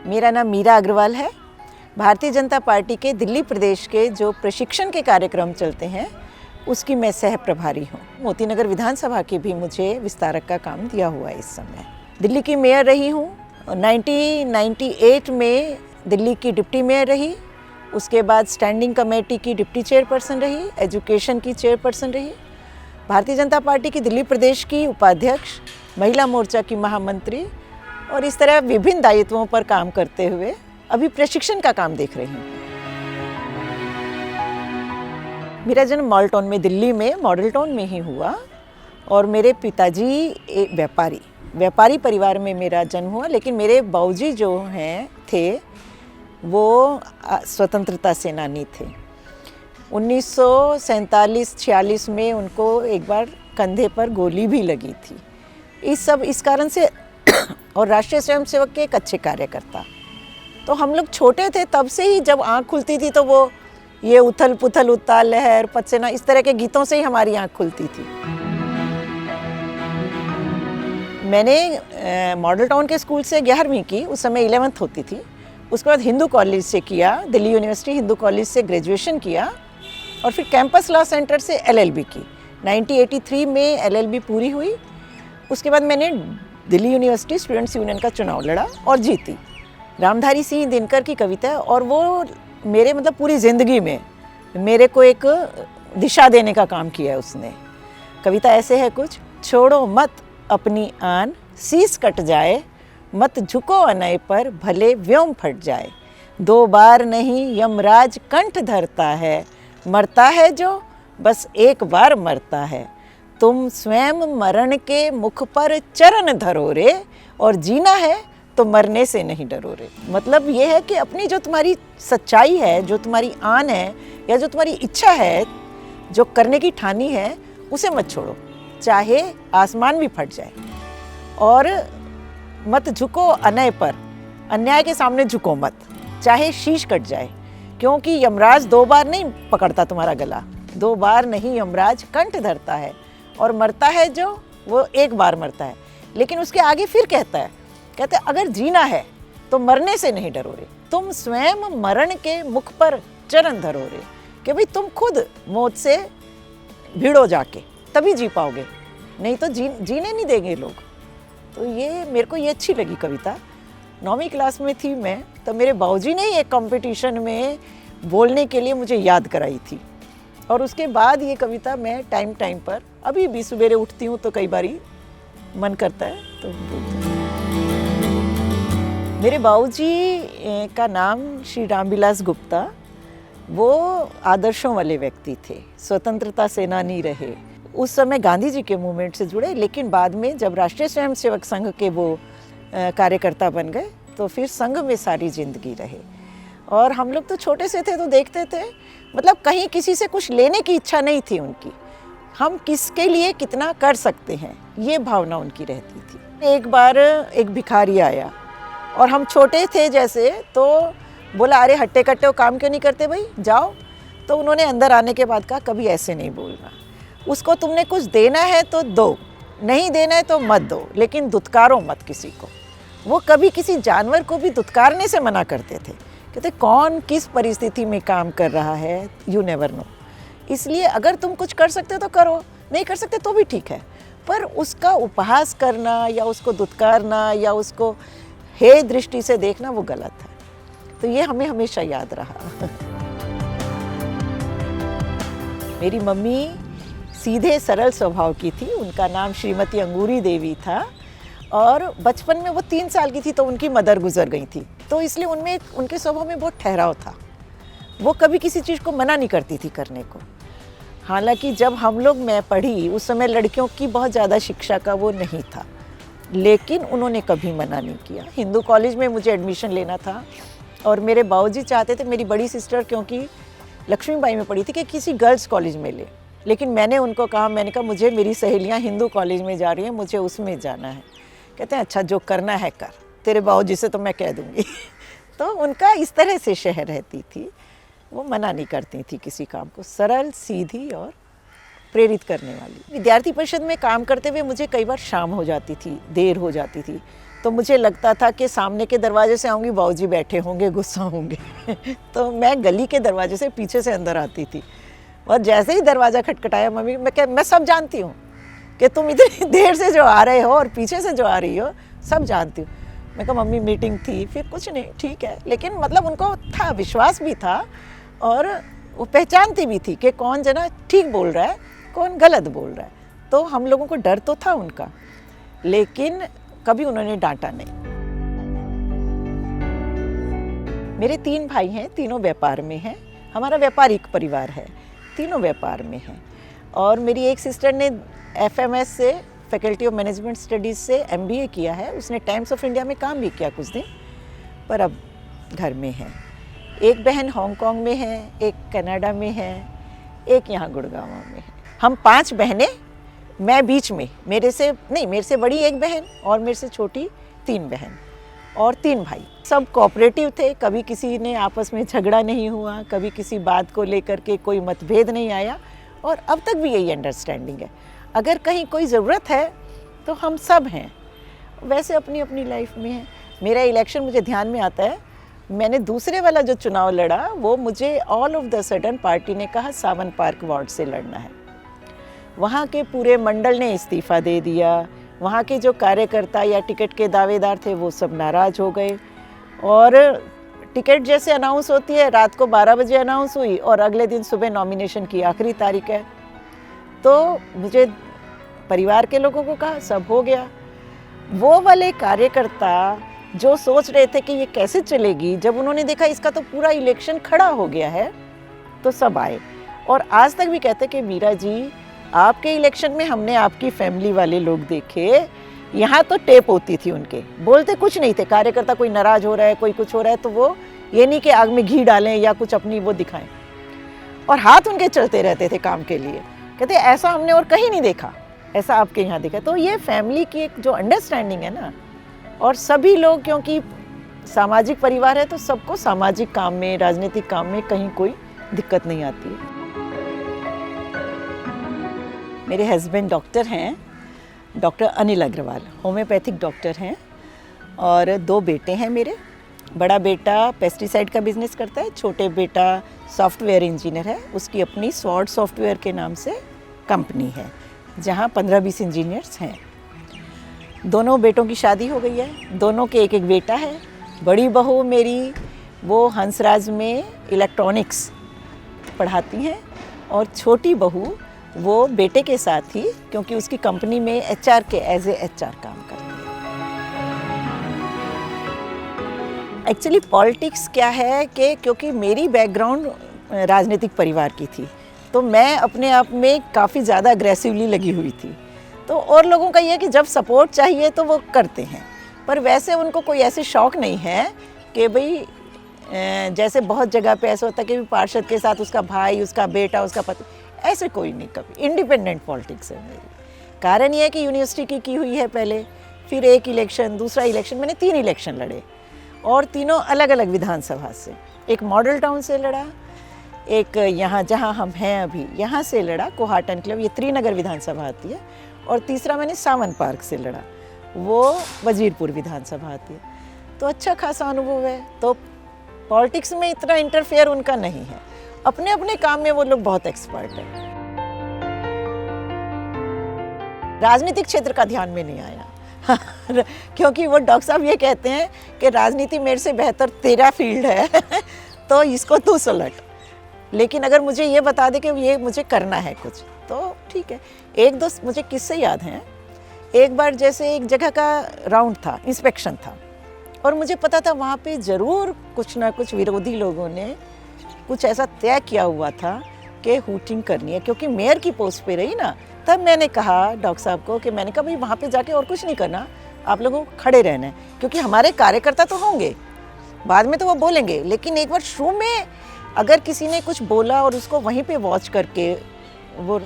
मेरा नाम मीरा अग्रवाल है। भारतीय जनता पार्टी के दिल्ली प्रदेश के जो प्रशिक्षण के कार्यक्रम चलते हैं उसकी मैं सह प्रभारी हूँ। मोती नगर विधानसभा की भी मुझे विस्तारक का काम दिया हुआ है। इस समय दिल्ली की मेयर रही हूँ। 1998 में दिल्ली की डिप्टी मेयर रही, उसके बाद स्टैंडिंग कमेटी की डिप्टी चेयरपर्सन रही, एजुकेशन की चेयरपर्सन रही, भारतीय जनता पार्टी की दिल्ली प्रदेश की उपाध्यक्ष, महिला मोर्चा की महामंत्री और इस तरह विभिन्न दायित्वों पर काम करते हुए अभी प्रशिक्षण का काम देख रही हूँ। मेरा जन्म मॉडल टाउन में, दिल्ली में मॉडल टाउन में ही हुआ और मेरे पिताजी एक व्यापारी परिवार में मेरा जन्म हुआ, लेकिन मेरे बाबूजी जो थे वो स्वतंत्रता सेनानी थे। 1947-46 में उनको एक बार कंधे पर गोली भी लगी थी। इस कारण से और राष्ट्रीय स्वयंसेवक के एक अच्छे कार्यकर्ता। तो हम लोग छोटे थे तब से ही जब आँख खुलती थी तो वो ये उथल पुथल उताल लहर पचना इस तरह के गीतों से ही हमारी आँख खुलती थी। मैंने मॉडल टाउन के स्कूल से 11वीं की, उस समय 11th होती थी। उसके बाद हिंदू कॉलेज से किया, दिल्ली यूनिवर्सिटी हिंदू कॉलेज से ग्रेजुएशन किया और फिर कैंपस लॉ सेंटर से LLB की। 1983 में LLB पूरी हुई। उसके बाद मैंने दिल्ली यूनिवर्सिटी स्टूडेंट्स यूनियन का चुनाव लड़ा और जीती। रामधारी सिंह दिनकर की कविता है और वो मेरे पूरी ज़िंदगी में मेरे को एक दिशा देने का काम किया है उसने। कविता ऐसे है कुछ, छोड़ो मत अपनी आन शीश कट जाए, मत झुको अनय पर भले व्योम फट जाए, 2 बार नहीं यमराज कंठ धरता है, मरता है जो बस एक बार मरता है, तुम स्वयं मरण के मुख पर चरण धरो रे, और जीना है तो मरने से नहीं डरो रे। मतलब ये है कि अपनी जो तुम्हारी सच्चाई है, जो तुम्हारी आन है या जो तुम्हारी इच्छा है, जो करने की ठानी है, उसे मत छोड़ो, चाहे आसमान भी फट जाए। और मत झुको अन्याय पर, अन्याय के सामने झुको मत, चाहे शीश कट जाए, क्योंकि यमराज 2 बार नहीं पकड़ता तुम्हारा गला, 2 बार नहीं यमराज कंठ धरता है, और मरता है जो वो एक बार मरता है। लेकिन उसके आगे फिर कहते हैं अगर जीना है तो मरने से नहीं डरो रे, तुम स्वयं मरण के मुख पर चरण धरो रे, कि भाई तुम खुद मौत से भिड़ो जाके तभी जी पाओगे, नहीं तो जीने नहीं देंगे लोग। तो ये मेरे को ये अच्छी लगी कविता। 9वीं क्लास में थी मैं, तो मेरे बाबूजी ने एक कंपटीशन में बोलने के लिए मुझे याद कराई थी और उसके बाद ये कविता मैं टाइम पर अभी भी सवेरे उठती हूँ तो कई बारी मन करता है तो बोलती हूँ। मेरे बाबूजी का नाम श्री रामविलास गुप्ता, वो आदर्शों वाले व्यक्ति थे, स्वतंत्रता सेनानी रहे, उस समय गांधी जी के मूवमेंट से जुड़े, लेकिन बाद में जब राष्ट्रीय स्वयंसेवक संघ के वो कार्यकर्ता बन गए तो फिर संघ में सारी जिंदगी रहे। और हम लोग तो छोटे से थे तो देखते थे, कहीं किसी से कुछ लेने की इच्छा नहीं थी उनकी, हम किसके लिए कितना कर सकते हैं ये भावना उनकी रहती थी। एक बार एक भिखारी आया और हम छोटे थे जैसे, तो बोला अरे हट्टे कट्टे काम क्यों नहीं करते भाई, जाओ। तो उन्होंने अंदर आने के बाद कहा कभी ऐसे नहीं बोलना, उसको तुमने कुछ देना है तो दो, नहीं देना है तो मत दो, लेकिन दुत्कारो मत किसी को। वो कभी किसी जानवर को भी दुत्कारने से मना करते थे, कहते कौन किस परिस्थिति में काम कर रहा है यू नेवर नो, इसलिए अगर तुम कुछ कर सकते हो तो करो, नहीं कर सकते तो भी ठीक है, पर उसका उपहास करना या उसको दुत्कारना या उसको हे दृष्टि से देखना वो गलत है। तो ये हमें हमेशा याद रहा। मेरी मम्मी सीधे सरल स्वभाव की थी, उनका नाम श्रीमती अंगूरी देवी था और बचपन में वो 3 साल की थी तो उनकी मदर गुजर गई थी, तो इसलिए उनमें उनके स्वभाव में बहुत ठहराव था। वो कभी किसी चीज़ को मना नहीं करती थी करने को। हालांकि जब हम लोग मैं पढ़ी उस समय लड़कियों की बहुत ज़्यादा शिक्षा का वो नहीं था, लेकिन उन्होंने कभी मना नहीं किया। हिंदू कॉलेज में मुझे एडमिशन लेना था और मेरे बाबूजी चाहते थे मेरी बड़ी सिस्टर क्योंकि लक्ष्मीबाई में पढ़ी थी कि किसी गर्ल्स कॉलेज में ले, लेकिन मैंने उनको कहा, मैंने कहा मुझे मेरी सहेलियां हिंदू कॉलेज में जा रही हैं, मुझे उसमें जाना है। कहते हैं अच्छा जो करना है कर, तेरे बाबूजी से तो मैं कह दूँगी। तो उनका इस तरह से शहर रहती थी, वो मना नहीं करती थी किसी काम को, सरल सीधी और प्रेरित करने वाली। विद्यार्थी परिषद में काम करते हुए मुझे कई बार शाम हो जाती थी, देर हो जाती थी, तो मुझे लगता था कि सामने के दरवाजे से आऊँगी, बाबूजी बैठे होंगे, गुस्सा होंगे तो मैं गली के दरवाजे से पीछे से अंदर आती थी, और जैसे ही दरवाज़ा खटखटाया, मम्मी मैं सब जानती हूँ कि तुम इतनी देर से जो आ रहे हो और पीछे से जो आ रही हो, सब जानती हूँ। मैं कहा मम्मी मीटिंग थी, फिर कुछ नहीं, ठीक है। लेकिन मतलब उनको था, विश्वास भी था, और वो पहचानती भी थी कि कौन जना ठीक बोल रहा है, कौन गलत बोल रहा है। तो हम लोगों को डर तो था उनका, लेकिन कभी उन्होंने डांटा नहीं। मेरे 3 भाई हैं, तीनों व्यापार में हैं। हमारा व्यापारिक परिवार है, तीनों व्यापार में हैं। और मेरी एक सिस्टर ने FMS से, फैकल्टी ऑफ मैनेजमेंट स्टडीज़ से MBA किया है। उसने टाइम्स ऑफ इंडिया में काम भी किया कुछ दिन, पर अब घर में है। एक बहन हांगकांग में है, एक कनाडा में है, एक यहाँ गुड़गांव में है। हम 5 बहनें, मैं बीच में, मेरे से बड़ी एक बहन और मेरे से छोटी 3 बहन और 3 भाई। सब कोऑपरेटिव थे, कभी किसी ने आपस में झगड़ा नहीं हुआ, कभी किसी बात को लेकर के कोई मतभेद नहीं आया, और अब तक भी यही अंडरस्टैंडिंग है। अगर कहीं कोई ज़रूरत है तो हम सब हैं, वैसे अपनी अपनी लाइफ में है। मेरा इलेक्शन मुझे ध्यान में आता है, मैंने दूसरे वाला जो चुनाव लड़ा, वो मुझे all of the sudden party ने कहा सावन पार्क वार्ड से लड़ना है। वहाँ के पूरे मंडल ने इस्तीफ़ा दे दिया, वहाँ के जो कार्यकर्ता या टिकट के दावेदार थे वो सब नाराज़ हो गए, और टिकट जैसे अनाउंस होती है, रात को 12 बजे अनाउंस हुई और अगले दिन सुबह नॉमिनेशन की आखिरी तारीख है। तो मुझे परिवार के लोगों को कहा सब हो गया। वो वाले कार्यकर्ता जो सोच रहे थे कि ये कैसे चलेगी, जब उन्होंने देखा इसका तो पूरा इलेक्शन खड़ा हो गया है, तो सब आए। और आज तक भी कहते कि मीरा जी, आपके इलेक्शन में हमने आपकी फैमिली वाले लोग देखे, यहाँ तो टेप होती थी उनके, बोलते कुछ नहीं थे। कार्यकर्ता कोई नाराज़ हो रहा है, कोई कुछ हो रहा है, तो वो ये नहीं कि आग में घी डालें या कुछ अपनी वो दिखाएं, और हाथ उनके चलते रहते थे काम के लिए। कहते ऐसा हमने और कहीं नहीं देखा, ऐसा आपके यहाँ देखा। तो ये फैमिली की एक जो अंडरस्टैंडिंग है ना, और सभी लोग, क्योंकि सामाजिक परिवार है, तो सबको सामाजिक काम में, राजनीतिक काम में कहीं कोई दिक्कत नहीं आती है। मेरे हस्बैंड डॉक्टर हैं, doctor Anil Agrawal, homoeopathic doctor हैं, और 2 बेटे हैं मेरे। बड़ा बेटा पेस्टिसाइड का बिजनेस करता है, छोटे बेटा सॉफ्टवेयर इंजीनियर है, उसकी अपनी स्वॉर्ड सॉफ्टवेयर के नाम से कंपनी है, जहाँ 15-20 इंजीनियर्स हैं। दोनों बेटों की शादी हो गई है, दोनों के एक बेटा है। बड़ी बहू मेरी वो हंसराज में इलेक्ट्रॉनिक्स पढ़ाती हैं, और छोटी बहू वो बेटे के साथ ही, क्योंकि उसकी कंपनी में HR के एज ए HR काम करती है। एक्चुअली पॉलिटिक्स क्या है कि क्योंकि मेरी बैकग्राउंड राजनीतिक परिवार की थी, तो मैं अपने आप में काफ़ी ज़्यादा अग्रेसिवली लगी हुई थी। तो और लोगों का ये कि जब सपोर्ट चाहिए तो वो करते हैं, पर वैसे उनको कोई ऐसे शौक़ नहीं है कि भाई जैसे बहुत जगह पे ऐसा होता है कि पार्षद के साथ उसका भाई, उसका बेटा, उसका पति, ऐसे कोई नहीं। कभी इंडिपेंडेंट पॉलिटिक्स है मेरी। कारण ये है कि यूनिवर्सिटी की हुई है पहले, फिर एक इलेक्शन, दूसरा इलेक्शन, मैंने 3 इलेक्शन लड़े, और तीनों अलग अलग विधानसभा से। एक मॉडल टाउन से लड़ा, एक यहाँ जहाँ हम हैं अभी यहाँ से लड़ा, कोहाट एनक्लेव, ये त्रिनगर विधानसभा आती है, और तीसरा मैंने सावन पार्क से लड़ा, वो वजीरपुर विधानसभा आती है। तो अच्छा खासा अनुभव है। तो पॉलिटिक्स में इतना इंटरफेयर उनका नहीं है, अपने अपने काम में वो लोग बहुत एक्सपर्ट हैं। राजनीतिक क्षेत्र का ध्यान में नहीं आया क्योंकि वो डॉक्टर साहब ये कहते हैं कि राजनीति मेरे से बेहतर तेरा फील्ड है तो इसको तू सुलट। लेकिन अगर मुझे ये बता दे कि ये मुझे करना है कुछ, तो ठीक है। एक दो मुझे किस्से याद हैं। एक बार जैसे एक जगह का राउंड था, इंस्पेक्शन था, और मुझे पता था वहाँ पे ज़रूर कुछ ना कुछ विरोधी लोगों ने कुछ ऐसा तय किया हुआ था कि हूटिंग करनी है, क्योंकि मेयर की पोस्ट पे रही ना। तब मैंने कहा डॉक्टर साहब को कि मैंने कहा भाई वहाँ पे जाके और कुछ नहीं करना, आप लोगों को खड़े रहना है, क्योंकि हमारे कार्यकर्ता तो होंगे, बाद में तो वो बोलेंगे, लेकिन एक बार शुरू में अगर किसी ने कुछ बोला और उसको वहीं पे वॉच करके वो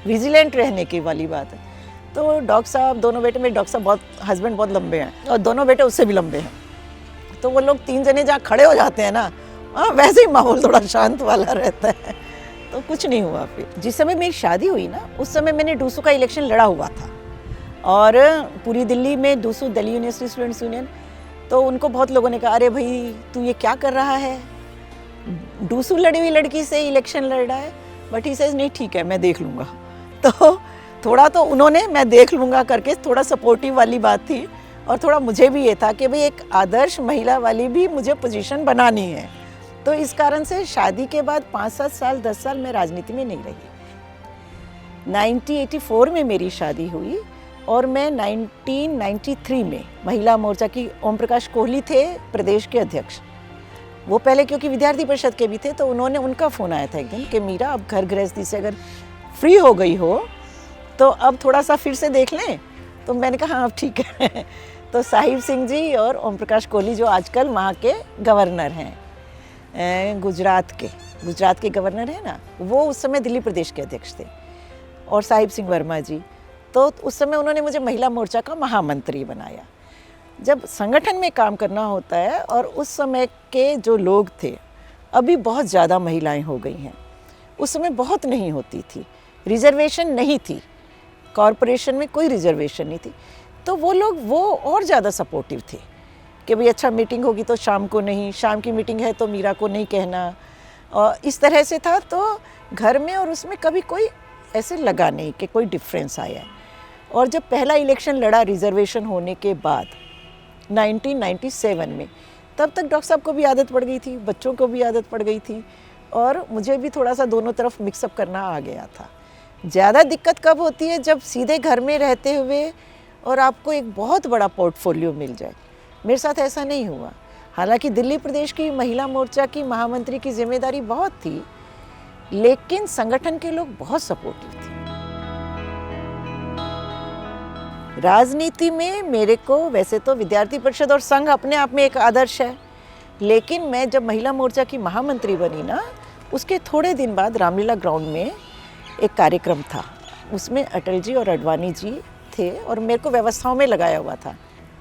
विजिलेंट रहने की वाली बात है। तो डॉक्टर साहब, दोनों बेटे, मेरे डॉक्टर साहब बहुत, हस्बैंड बहुत लंबे हैं और दोनों बेटे उससे भी लंबे हैं, तो वो लोग 3 जने जहाँ खड़े हो जाते हैं ना, वैसे ही माहौल थोड़ा शांत वाला रहता है, तो कुछ नहीं हुआ। फिर जिस समय मेरी शादी हुई ना, उस समय मैंने डूसू का इलेक्शन लड़ा हुआ था, और पूरी दिल्ली में दूसू दिल्ली यूनिवर्सिटी स्टूडेंट्स यूनियन, तो उनको बहुत लोगों ने कहा अरे भाई तू ये क्या कर रहा है, दूसू लड़ी हुई लड़की से इलेक्शन लड़ रहा है। बट ही सेज नहीं ठीक है मैं देख लूँगा। तो थोड़ा तो उन्होंने मैं देख लूँगा करके थोड़ा सपोर्टिव वाली बात थी, और थोड़ा मुझे भी ये था कि भाई एक आदर्श महिला वाली भी मुझे पोजीशन बनानी है। तो इस कारण से शादी के बाद 5-7 साल 10 साल मैं राजनीति में नहीं रही। 1984 में मेरी शादी हुई और मैं 1993 में महिला मोर्चा की, ओम प्रकाश कोहली थे प्रदेश के अध्यक्ष, वो पहले क्योंकि विद्यार्थी परिषद के भी थे, तो उन्होंने, उनका फ़ोन आया था एक दिन कि मीरा अब घर गृहस्थी से अगर फ्री हो गई हो तो अब थोड़ा सा फिर से देख लें। तो मैंने कहा हाँ अब ठीक है। तो साहिब सिंह जी और ओम प्रकाश कोहली जो आजकल वहाँ के गवर्नर हैं, गुजरात के गवर्नर हैं ना, वो उस समय दिल्ली प्रदेश के अध्यक्ष थे, और साहिब सिंह वर्मा जी, तो उस समय उन्होंने मुझे महिला मोर्चा का महामंत्री बनाया। जब संगठन में काम करना होता है, और उस समय के जो लोग थे, अभी बहुत ज़्यादा महिलाएं हो गई हैं, उस समय बहुत नहीं होती थी, रिजर्वेशन नहीं थी, कॉरपोरेशन में कोई रिजर्वेशन नहीं थी, तो वो लोग वो और ज़्यादा सपोर्टिव थे कि भाई अच्छा मीटिंग होगी तो शाम को नहीं, शाम की मीटिंग है तो मीरा को नहीं कहना, और इस तरह से था। तो घर में और उसमें कभी कोई ऐसे लगा नहीं कि कोई डिफरेंस आया है। और जब पहला इलेक्शन लड़ा रिजर्वेशन होने के बाद 1997 में, तब तक डॉक्टर साहब को भी आदत पड़ गई थी, बच्चों को भी आदत पड़ गई थी, और मुझे भी थोड़ा सा दोनों तरफ मिक्सअप करना आ गया था। ज़्यादा दिक्कत कब होती है, जब सीधे घर में रहते हुए और आपको एक बहुत बड़ा पोर्टफोलियो मिल जाए। मेरे साथ ऐसा नहीं हुआ। हालांकि दिल्ली प्रदेश की महिला मोर्चा की महामंत्री की जिम्मेदारी बहुत थी, लेकिन संगठन के लोग बहुत सपोर्टिव थे। राजनीति में मेरे को वैसे तो विद्यार्थी परिषद और संघ अपने आप में एक आदर्श है, लेकिन मैं जब महिला मोर्चा की महामंत्री बनी ना, उसके थोड़े दिन बाद रामलीला ग्राउंड में एक कार्यक्रम था, उसमें अटल जी और आडवाणी जी थे, और मेरे को व्यवस्थाओं में लगाया हुआ था।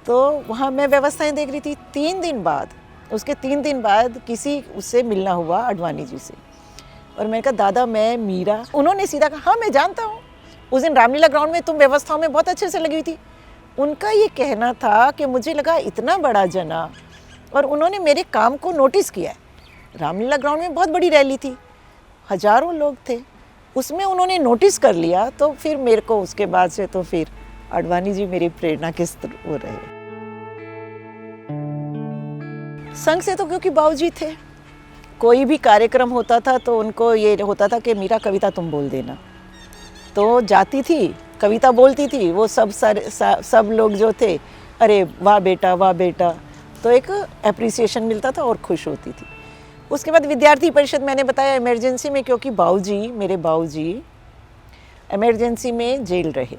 तो वहाँ मैं व्यवस्थाएं देख रही थी। 3 दिन बाद, उसके 3 दिन बाद किसी उससे मिलना हुआ आडवाणी जी से, और मैंने कहा दादा मैं मीरा। उन्होंने सीधा कहा हाँ मैं जानता हूँ, उस दिन रामलीला ग्राउंड में तुम व्यवस्थाओं में बहुत अच्छे से लगी हुई थी। उनका ये कहना था कि मुझे लगा इतना बड़ा जना, और उन्होंने मेरे काम को नोटिस किया है। रामलीला ग्राउंड में बहुत बड़ी रैली थी, हजारों लोग थे, उसमें उन्होंने नोटिस कर लिया। तो फिर मेरे को उसके बाद से तो फिर आडवाणी जी मेरी प्रेरणा के स्रोत वो रहे। संघ से तो क्योंकि बाबूजी थे, कोई भी कार्यक्रम होता था तो उनको ये होता था कि मीरा कविता तुम बोल देना, तो जाती थी, कविता बोलती थी, वो सब लोग जो थे अरे वाह बेटा वाह बेटा, तो एक एप्रिसिएशन मिलता था और खुश होती थी। उसके बाद विद्यार्थी परिषद मैंने बताया इमरजेंसी में, क्योंकि मेरे बाबूजी इमरजेंसी में जेल रहे।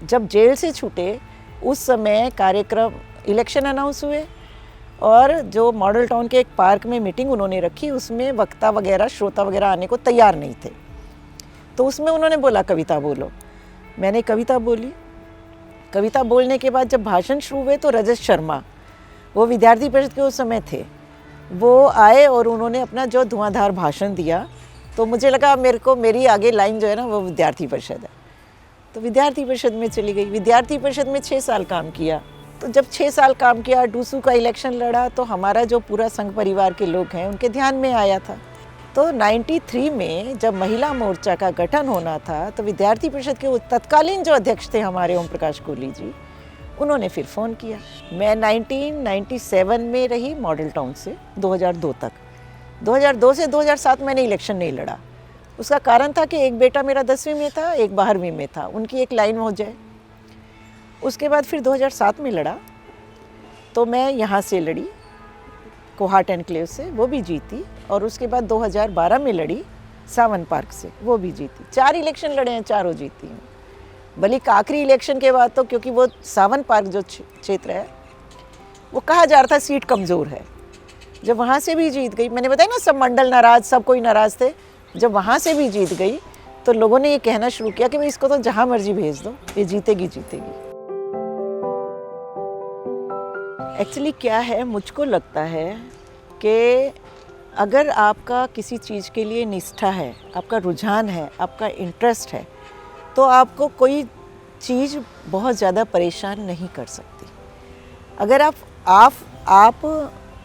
जब जेल से छूटे उस समय कार्यक्रम, इलेक्शन अनाउंस हुए, और जो मॉडल टाउन के एक पार्क में मीटिंग उन्होंने रखी, उसमें वक्ता वगैरह श्रोता वगैरह आने को तैयार नहीं थे, तो उसमें उन्होंने बोला कविता बोलो। मैंने कविता बोली। कविता बोलने के बाद जब भाषण शुरू हुए तो रजत शर्मा, वो विद्यार्थी परिषद के उस समय थे, वो आए और उन्होंने अपना जो धुआंधार भाषण दिया, तो मुझे लगा मेरी आगे लाइन जो है ना वो विद्यार्थी परिषद है, तो विद्यार्थी परिषद में चली गई। विद्यार्थी परिषद में 6 साल काम किया। तो जब 6 साल काम किया, डूसू का इलेक्शन लड़ा, तो हमारा जो पूरा संघ परिवार के लोग हैं उनके ध्यान में आया था। तो 93 में जब महिला मोर्चा का गठन होना था, तो विद्यार्थी परिषद के तत्कालीन जो अध्यक्ष थे हमारे ओम प्रकाश कोहली जी, उन्होंने फिर फ़ोन किया। मैं 1997 में रही मॉडल टाउन से 2002 तक। 2002 से 2007 मैंने इलेक्शन नहीं लड़ा। उसका कारण था कि एक बेटा मेरा 10वीं में था, एक 12वीं में था, उनकी एक लाइन हो जाए। उसके बाद फिर 2007 में लड़ा, तो मैं यहाँ से लड़ी कोहाट एनक्लेव से, वो भी जीती, और उसके बाद 2012 में लड़ी सावन पार्क से, वो भी जीती। 4 इलेक्शन लड़े हैं, चारों जीती हैं। बल्कि आखिरी इलेक्शन के बाद तो, क्योंकि वो सावन पार्क जो क्षेत्र है वो कहा जा रहा था सीट कमज़ोर है, जब वहाँ से भी जीत गई, मैंने बताया ना सब मंडल नाराज़, सब कोई नाराज़ थे, जब वहाँ से भी जीत गई तो लोगों ने ये कहना शुरू किया कि भाई इसको तो जहाँ मर्जी भेज दो, ये जीतेगी जीतेगी। एक्चुअली क्या है, मुझको लगता है कि अगर आपका किसी चीज़ के लिए निष्ठा है, आपका रुझान है, आपका इंटरेस्ट है, तो आपको कोई चीज़ बहुत ज़्यादा परेशान नहीं कर सकती। अगर आप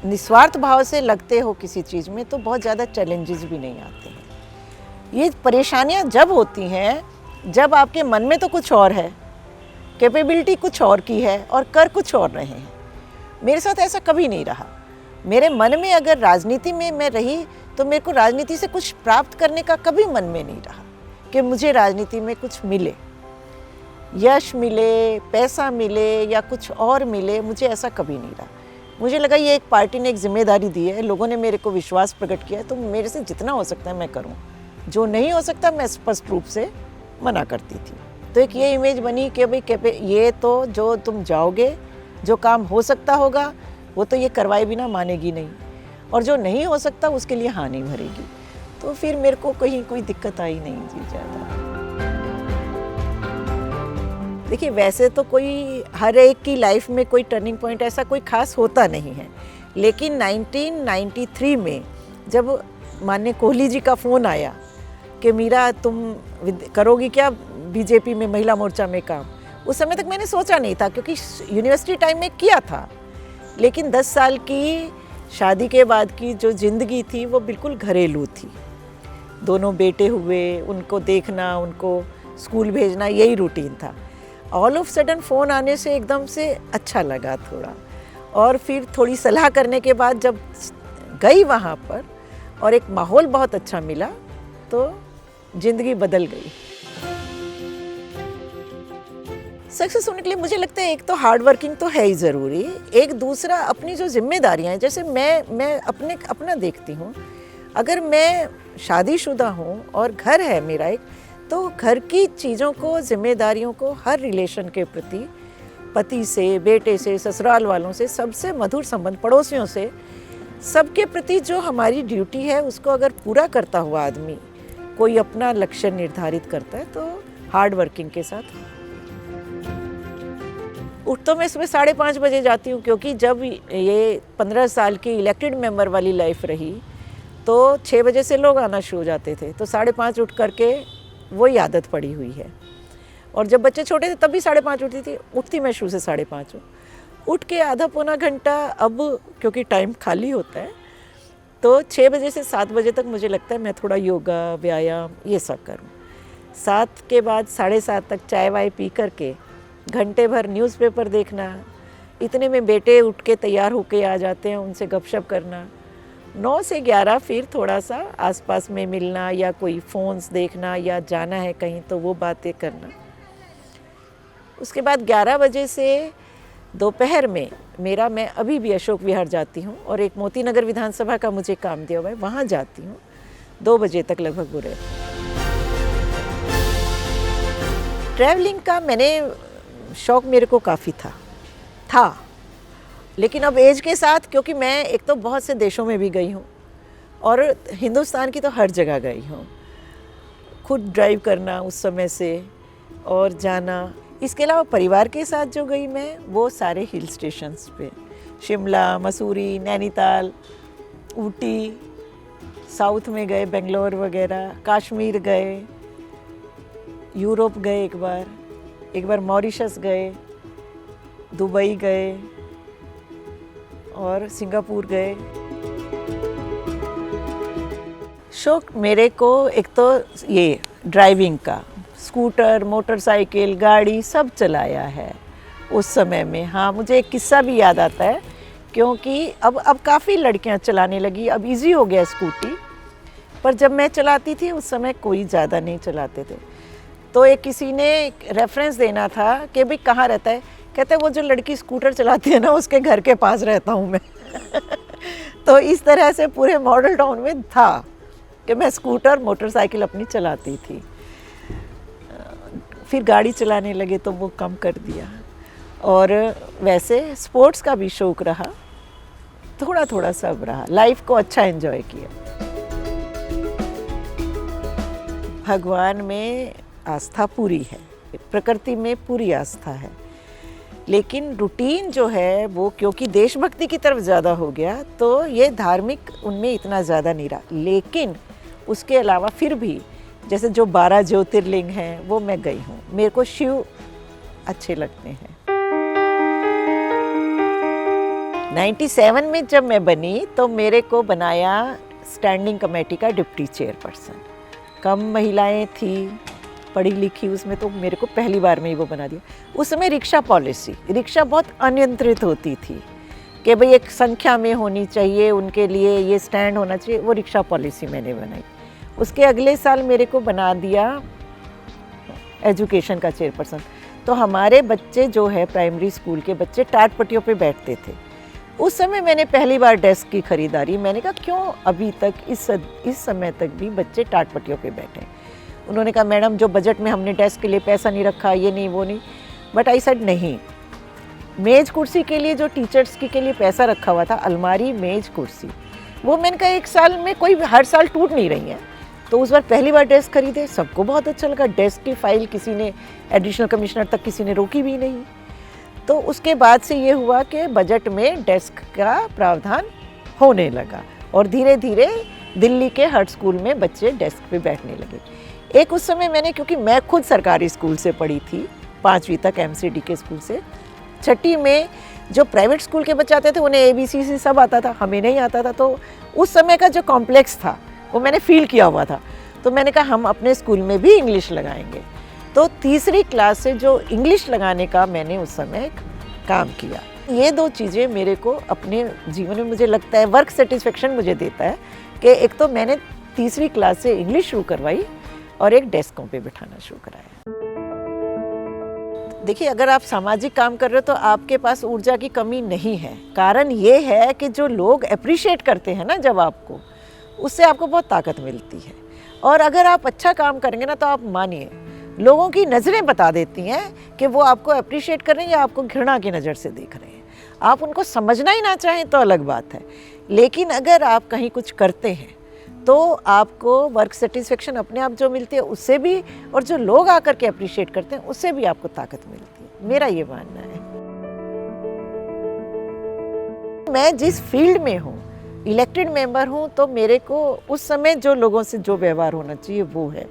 निस्वार्थ भाव से लगते हो किसी चीज़ में तो बहुत ज़्यादा चैलेंजेस भी नहीं आते हैं। ये परेशानियाँ जब होती हैं जब आपके मन में तो कुछ और है, कैपेबिलिटी कुछ और की है और कर कुछ और रहे हैं। मेरे साथ ऐसा कभी नहीं रहा। मेरे मन में अगर राजनीति में मैं रही तो मेरे को राजनीति से कुछ प्राप्त करने का कभी मन में नहीं रहा कि मुझे राजनीति में कुछ मिले, यश मिले, पैसा मिले या कुछ और मिले, मुझे ऐसा कभी नहीं रहा। मुझे लगा ये एक पार्टी ने एक जिम्मेदारी दी है, लोगों ने मेरे को विश्वास प्रकट किया है तो मेरे से जितना हो सकता है मैं करूं, जो नहीं हो सकता मैं स्पष्ट रूप से मना करती थी। तो एक ये इमेज बनी कि भाई ये तो जो तुम जाओगे, जो काम हो सकता होगा वो तो ये करवाए बिना मानेगी नहीं, और जो नहीं हो सकता उसके लिए हाँ नहीं भरेगी। तो फिर मेरे को कहीं कोई दिक्कत आई नहीं जी ज़्यादा। देखिए वैसे तो कोई हर एक की लाइफ में कोई टर्निंग पॉइंट ऐसा कोई खास होता नहीं है, लेकिन 1993 में जब माननीय कोहली जी का फ़ोन आया कि मीरा तुम करोगी क्या बीजेपी में महिला मोर्चा में काम, उस समय तक मैंने सोचा नहीं था क्योंकि यूनिवर्सिटी टाइम में किया था, लेकिन 10 साल की शादी के बाद की जो ज़िंदगी थी वो बिल्कुल घरेलू थी। दोनों बेटे हुए, उनको देखना, उनको स्कूल भेजना, यही रूटीन था। ऑल ऑफ सडन फ़ोन आने से एकदम से अच्छा लगा थोड़ा, और फिर थोड़ी सलाह करने के बाद जब गई वहाँ पर और एक माहौल बहुत अच्छा मिला तो ज़िंदगी बदल गई। सक्सेस होने के लिए मुझे लगता है एक तो हार्ड वर्किंग तो है ही ज़रूरी, एक दूसरा अपनी जो जिम्मेदारियाँ हैं, जैसे मैं अपना देखती हूँ, अगर मैं शादीशुदा हूँ और घर है मेरा एक, तो घर की चीज़ों को, जिम्मेदारियों को, हर रिलेशन के प्रति, पति से, बेटे से, ससुराल वालों से, सबसे मधुर संबंध, पड़ोसियों से, सबके प्रति जो हमारी ड्यूटी है उसको अगर पूरा करता हुआ आदमी कोई अपना लक्ष्य निर्धारित करता है तो हार्ड वर्किंग के साथ। उठ तो मैं सुबह 5:30 बजे जाती हूँ, क्योंकि जब ये 15 साल की इलेक्टेड मेंबर वाली लाइफ रही तो 6 बजे से लोग आना शुरू हो जाते थे, तो 5:30 उठ करके वही आदत पड़ी हुई है। और जब बच्चे छोटे थे तब भी 5:30 उठती थी, उठती मैं शुरू से 5:30 हूँ। उठ के आधा पौना घंटा, अब क्योंकि टाइम खाली होता है तो 6 बजे से 7 बजे तक मुझे लगता है मैं थोड़ा योगा, व्यायाम ये सब करूँ। 7 के बाद 7:30 तक चाय वाय पी करके घंटे भर न्यूज़पेपर देखना, इतने में बेटे उठ के तैयार होके आ जाते हैं, उनसे गपशप करना। 9 से 11 फिर थोड़ा सा आसपास में मिलना या कोई फ़ोन्स देखना या जाना है कहीं तो वो बातें करना। उसके बाद 11 बजे से दोपहर में मैं अभी भी अशोक विहार जाती हूँ और एक मोती नगर विधानसभा का मुझे काम दिया हुआ है, वहाँ जाती हूँ। 2 बजे तक लगभग वो रहती हूँ। ट्रैवलिंग का शौक़ मेरे को काफ़ी था, लेकिन अब एज के साथ, क्योंकि मैं एक तो बहुत से देशों में भी गई हूँ और हिंदुस्तान की तो हर जगह गई हूँ, खुद ड्राइव करना उस समय से और जाना। इसके अलावा परिवार के साथ जो गई मैं वो सारे हिल स्टेशंस पे, शिमला, मसूरी, नैनीताल, ऊटी, साउथ में गए, बेंगलोर वगैरह, कश्मीर गए, यूरोप गए, एक बार मॉरिशस गए, दुबई गए और सिंगापुर गए। शौक मेरे को एक तो ये ड्राइविंग का, स्कूटर, मोटरसाइकिल, गाड़ी सब चलाया है उस समय में। हाँ, मुझे एक किस्सा भी याद आता है, क्योंकि अब काफ़ी लड़कियां चलाने लगी, अब इजी हो गया स्कूटी, पर जब मैं चलाती थी उस समय कोई ज़्यादा नहीं चलाते थे। तो एक किसी ने रेफरेंस देना था कि भाई कहाँ रहता है, कहते वो जो लड़की स्कूटर चलाती है ना उसके घर के पास रहता हूँ मैं। तो इस तरह से पूरे मॉडल टाउन में था कि मैं स्कूटर, मोटरसाइकिल अपनी चलाती थी। फिर गाड़ी चलाने लगे तो वो कम कर दिया, और वैसे स्पोर्ट्स का भी शौक रहा, थोड़ा थोड़ा सब रहा, लाइफ को अच्छा एंजॉय किया। भगवान में आस्था पूरी है, प्रकृति में पूरी आस्था है, लेकिन रूटीन जो है वो क्योंकि देशभक्ति की तरफ ज़्यादा हो गया तो ये धार्मिक उनमें इतना ज़्यादा नहीं रहा। लेकिन उसके अलावा फिर भी जैसे जो 12 ज्योतिर्लिंग हैं वो मैं गई हूँ। मेरे को शिव अच्छे लगते हैं। 97 में जब मैं बनी तो मेरे को बनाया स्टैंडिंग कमेटी का डिप्टी चेयरपर्सन। कम महिलाएं थी पढ़ी लिखी उसमें, तो मेरे को पहली बार में ही वो बना दिया। उस समय रिक्शा पॉलिसी, रिक्शा बहुत अनियंत्रित होती थी कि भाई एक संख्या में होनी चाहिए, उनके लिए ये स्टैंड होना चाहिए, वो रिक्शा पॉलिसी मैंने बनाई। उसके अगले साल मेरे को बना दिया एजुकेशन का चेयरपर्सन। तो हमारे बच्चे जो है प्राइमरी स्कूल के बच्चे टाट पट्टियों पे बैठते थे। उस समय मैंने पहली बार डेस्क की खरीदारी, मैंने कहा क्यों अभी तक इस समय तक भी बच्चे टाट पट्टियों पे बैठे। उन्होंने कहा मैडम जो बजट में हमने डेस्क के लिए पैसा नहीं रखा, ये नहीं वो नहीं। बट आई सेड नहीं, मेज कुर्सी के लिए जो टीचर्स के लिए पैसा रखा हुआ था, अलमारी मेज कुर्सी, वो मैंने कहा एक साल में कोई हर साल टूट नहीं रही है। तो उस बार पहली बार डेस्क खरीदे, सबको बहुत अच्छा लगा। डेस्क की फाइल किसी ने, एडिशनल कमिश्नर तक किसी ने रोकी भी नहीं। तो उसके बाद से ये हुआ कि बजट में डेस्क का प्रावधान होने लगा और धीरे धीरे दिल्ली के हर स्कूल में बच्चे डेस्क पे बैठने लगे। एक उस समय मैंने, क्योंकि मैं खुद सरकारी स्कूल से पढ़ी थी 5वीं तक MCD के स्कूल से, 6ठी में जो प्राइवेट स्कूल के बच्चे आते थे उन्हें ABCD सब आता था, हमें नहीं आता था। तो उस समय का जो कॉम्प्लेक्स था वो मैंने फील किया हुआ था। तो मैंने कहा हम अपने स्कूल में भी इंग्लिश लगाएंगे। तो 3री क्लास से जो इंग्लिश लगाने का मैंने उस समय काम किया। ये 2 चीज़ें मेरे को अपने जीवन में, मुझे लगता है वर्क सेटिस्फेक्शन मुझे देता है कि एक तो मैंने 3री क्लास से इंग्लिश शुरू करवाई और एक डेस्कों पे बिठाना शुरू कराया। देखिए अगर आप सामाजिक काम कर रहे हो तो आपके पास ऊर्जा की कमी नहीं है। कारण ये है कि जो लोग अप्रिशिएट करते हैं ना जब आपको, उससे आपको बहुत ताकत मिलती है। और अगर आप अच्छा काम करेंगे ना तो आप मानिए लोगों की नज़रें बता देती हैं कि वो आपको अप्रिशिएट कर रहे हैं या आपको घृणा की नज़र से देख रहे हैं। आप उनको समझना ही ना चाहें तो अलग बात है, लेकिन अगर आप कहीं कुछ करते हैं तो आपको वर्क सेटिस्फेक्शन अपने आप जो मिलती है उससे भी, और जो लोग आकर के अप्रिशिएट करते हैं उससे भी आपको ताकत मिलती है। मेरा ये मानना है। मैं जिस फील्ड में हूँ, इलेक्टेड मेंबर हूँ, तो मेरे को उस समय जो लोगों से जो व्यवहार होना चाहिए वो है।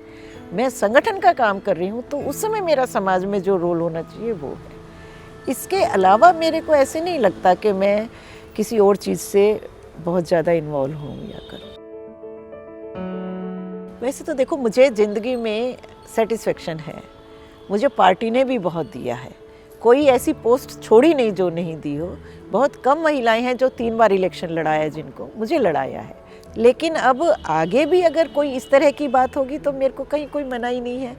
मैं संगठन का काम कर रही हूँ तो उस समय मेरा समाज में जो रोल होना चाहिए वो है। इसके अलावा मेरे को ऐसे नहीं लगता कि मैं किसी और चीज़ से बहुत ज़्यादा इन्वॉल्व हूँ या करूँ। वैसे तो देखो मुझे ज़िंदगी में सेटिस्फेक्शन है, मुझे पार्टी ने भी बहुत दिया है। कोई ऐसी पोस्ट छोड़ी नहीं जो नहीं दी हो। बहुत कम महिलाएं हैं जो 3 बार इलेक्शन लड़ाया, जिनको मुझे लड़ाया है। लेकिन अब आगे भी अगर कोई इस तरह की बात होगी तो मेरे को कहीं कोई मनाही नहीं है।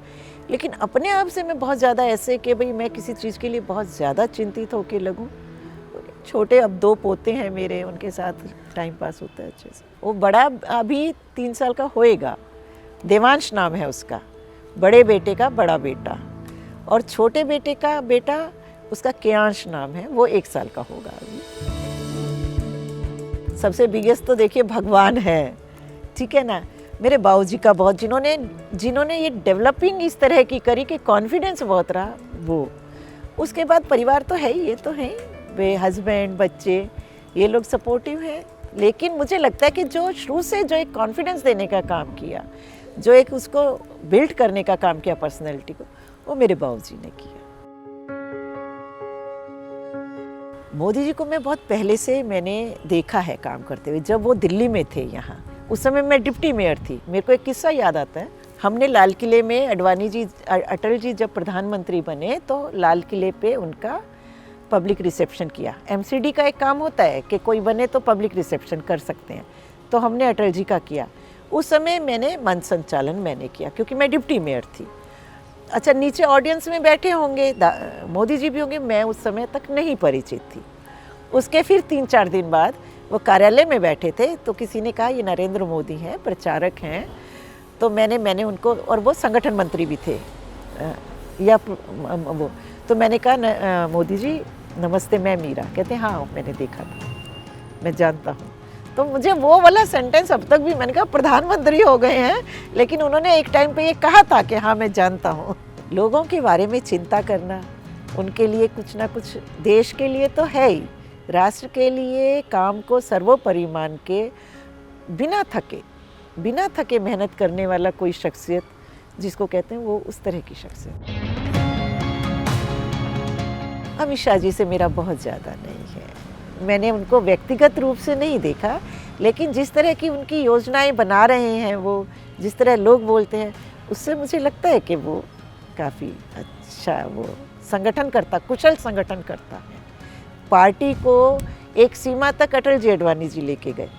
लेकिन अपने आप से मैं बहुत ज़्यादा ऐसे कि भाई मैं किसी चीज़ के लिए बहुत ज़्यादा चिंतित होकर लगूं। छोटे अब 2 पोते हैं मेरे, उनके साथ टाइम पास होता है अच्छे से। वो बड़ा अभी 3 साल का होएगा, देवांश नाम है उसका, बड़े बेटे का बड़ा बेटा, और छोटे बेटे का बेटा उसका केयांश नाम है, वो 1 साल का होगा अभी। सबसे बिगेस्ट तो देखिए भगवान है, ठीक है ना। मेरे बाबूजी का बहुत, जिन्होंने ये डेवलपिंग इस तरह की करी कि कॉन्फिडेंस बहुत रहा वो। उसके बाद परिवार तो है ही, ये तो है ही, वे हस्बैंड बच्चे ये लोग सपोर्टिव हैं। लेकिन मुझे लगता है कि जो शुरू से जो एक कॉन्फिडेंस देने का काम किया, जो एक उसको बिल्ड करने का काम किया पर्सनैलिटी को, वो मेरे बाबूजी ने किया। मोदी जी को मैं बहुत पहले से मैंने देखा है काम करते हुए, जब वो दिल्ली में थे यहाँ। उस समय मैं डिप्टी मेयर थी। मेरे को एक किस्सा याद आता है। हमने लाल किले में अटल जी जब प्रधानमंत्री बने तो लाल किले पे उनका पब्लिक रिसेप्शन किया। MCD का एक काम होता है कि कोई बने तो पब्लिक रिसेप्शन कर सकते हैं, तो हमने अटल जी का किया। उस समय मैंने मंच संचालन मैंने किया क्योंकि मैं डिप्टी मेयर थी। अच्छा, नीचे ऑडियंस में बैठे होंगे मोदी जी भी होंगे, मैं उस समय तक नहीं परिचित थी। उसके फिर 3-4 दिन बाद वो कार्यालय में बैठे थे तो किसी ने कहा ये नरेंद्र मोदी हैं, प्रचारक हैं। तो मैंने उनको, और वो संगठन मंत्री भी थे या वो, तो मैंने कहा मोदी जी नमस्ते, मैं मीरा। कहते हाँ मैंने देखा था, मैं जानता हूँ। तो मुझे वो वाला सेंटेंस अब तक भी, मैंने कहा प्रधानमंत्री हो गए हैं लेकिन उन्होंने एक टाइम पे ये कहा था कि हाँ मैं जानता हूँ। लोगों के बारे में चिंता करना, उनके लिए कुछ ना कुछ, देश के लिए तो है ही, राष्ट्र के लिए काम को सर्वोपरि मान के बिना थके मेहनत करने वाला कोई शख्सियत जिसको कहते हैं, वो उस तरह की शख्सियत। अमित शाह जी से मेरा बहुत ज़्यादा नहीं है। मैंने उनको व्यक्तिगत रूप से नहीं देखा, लेकिन जिस तरह की उनकी योजनाएं बना रहे हैं वो, जिस तरह लोग बोलते हैं, उससे मुझे लगता है कि वो काफ़ी अच्छा वो संगठनकर्ता, कुशल संगठनकर्ता है। पार्टी को एक सीमा तक अटल जी अडवाणी जी लेके गए।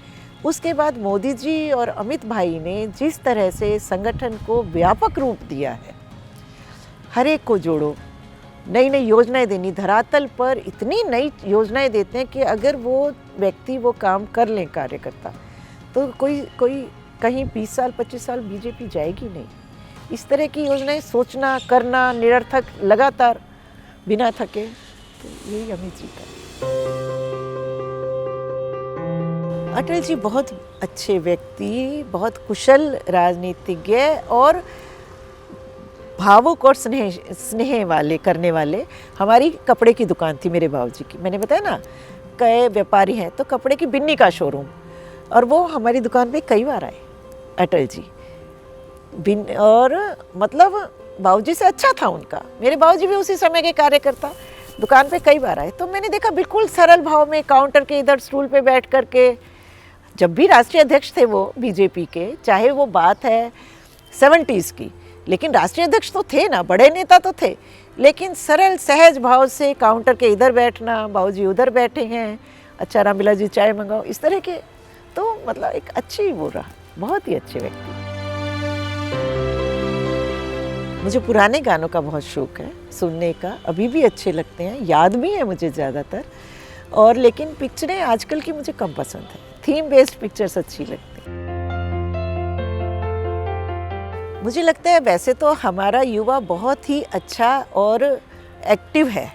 उसके बाद मोदी जी और अमित भाई ने जिस तरह से संगठन को व्यापक रूप दिया है, हर एक को जोड़ो, नई नई योजनाएं देनी, धरातल पर इतनी नई योजनाएं देते हैं कि अगर वो व्यक्ति वो काम कर लें, कार्यकर्ता, तो कोई कहीं 20 साल 25 साल बीजेपी जाएगी नहीं। इस तरह की योजनाएं सोचना, करना, निरर्थक, लगातार बिना थके, तो यही अमित जी का। अटल जी बहुत अच्छे व्यक्ति, बहुत कुशल राजनीतिज्ञ और भावुक और स्नेह वाले करने वाले। हमारी कपड़े की दुकान थी मेरे बाबूजी की, मैंने बताया ना, कई व्यापारी हैं, तो कपड़े की बिन्नी का शोरूम, और वो हमारी दुकान पे कई बार आए अटल जी। और मतलब बाबूजी से अच्छा था उनका, मेरे बाबूजी भी उसी समय के कार्यकर्ता, दुकान पे कई बार आए। तो मैंने देखा बिल्कुल सरल भाव में काउंटर के इधर स्टूल पे बैठ कर के, जब भी राष्ट्रीय अध्यक्ष थे वो बीजेपी के, चाहे वो बात है 70s की, लेकिन राष्ट्रीय अध्यक्ष तो थे ना, बड़े नेता तो थे, लेकिन सरल सहज भाव से काउंटर के इधर बैठना, बाबूजी उधर बैठे हैं, अच्छा रामबिला जी चाय मंगाओ, इस तरह के। तो मतलब एक अच्छी वो रहा, बहुत ही अच्छे व्यक्ति। मुझे पुराने गानों का बहुत शौक है सुनने का, अभी भी अच्छे लगते हैं, याद भी है मुझे ज़्यादातर। और लेकिन पिक्चरें आजकल की मुझे कम पसंद है, थीम बेस्ड पिक्चर्स अच्छी लगती हैं। मुझे लगता है वैसे तो हमारा युवा बहुत ही अच्छा और एक्टिव है,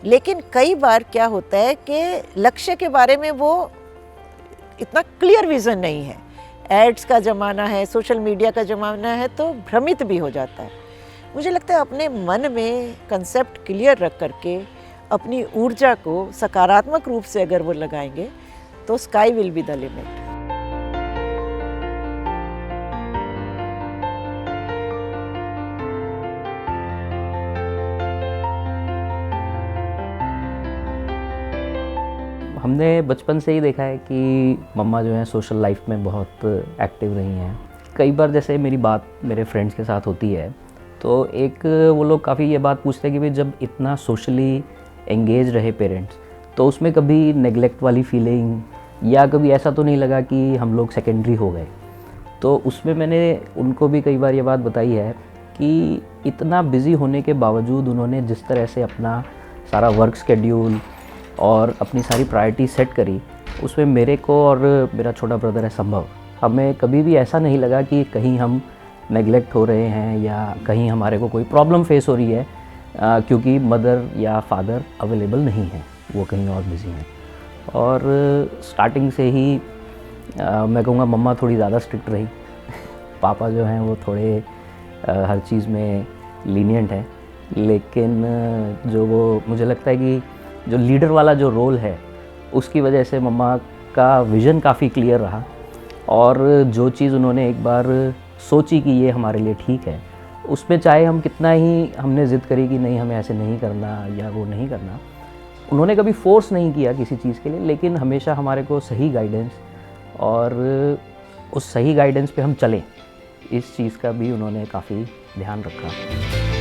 लेकिन कई बार क्या होता है कि लक्ष्य के बारे में वो इतना क्लियर विज़न नहीं है। एड्स का ज़माना है, सोशल मीडिया का ज़माना है, तो भ्रमित भी हो जाता है। मुझे लगता है अपने मन में कंसेप्ट क्लियर रख करके अपनी ऊर्जा को सकारात्मक रूप से अगर वो लगाएंगे तो sky will be the limit. हमने बचपन से ही देखा है कि मम्मा जो है सोशल लाइफ में बहुत एक्टिव रही हैं। कई बार जैसे मेरी बात मेरे फ्रेंड्स के साथ होती है तो एक वो लोग काफ़ी ये बात पूछते हैं कि भाई जब इतना सोशली एंगेज रहे पेरेंट्स, तो उसमें कभी नेगलेक्ट वाली फीलिंग या कभी ऐसा तो नहीं लगा कि हम लोग सेकेंडरी हो गए। तो उसमें मैंने उनको भी कई बार ये बात बताई है कि इतना बिज़ी होने के बावजूद उन्होंने जिस तरह से अपना सारा वर्क शेड्यूल और अपनी सारी प्रायोरिटी सेट करी, उसमें मेरे को और मेरा छोटा ब्रदर है संभव, हमें कभी भी ऐसा नहीं लगा कि कहीं हम नेगलेक्ट हो रहे हैं या कहीं हमारे को कोई प्रॉब्लम फेस हो रही है क्योंकि मदर या फादर अवेलेबल नहीं है, वो कहीं और बिज़ी हैं। और स्टार्टिंग से ही मैं कहूँगा मम्मा थोड़ी ज़्यादा स्ट्रिक्ट रही पापा जो हैं वो थोड़े हर चीज़ में लीनियंट है, लेकिन जो वो मुझे लगता है कि जो लीडर वाला जो रोल है उसकी वजह से मम्मा का विज़न काफ़ी क्लियर रहा। और जो चीज़ उन्होंने एक बार सोची कि ये हमारे लिए ठीक है, उसमें चाहे हम कितना ही हमने ज़िद करी कि नहीं हमें ऐसे नहीं करना या वो नहीं करना, उन्होंने कभी फोर्स नहीं किया किसी चीज़ के लिए, लेकिन हमेशा हमारे को सही गाइडेंस और उस सही गाइडेंस पे हम चलें, इस चीज़ का भी उन्होंने काफ़ी ध्यान रखा।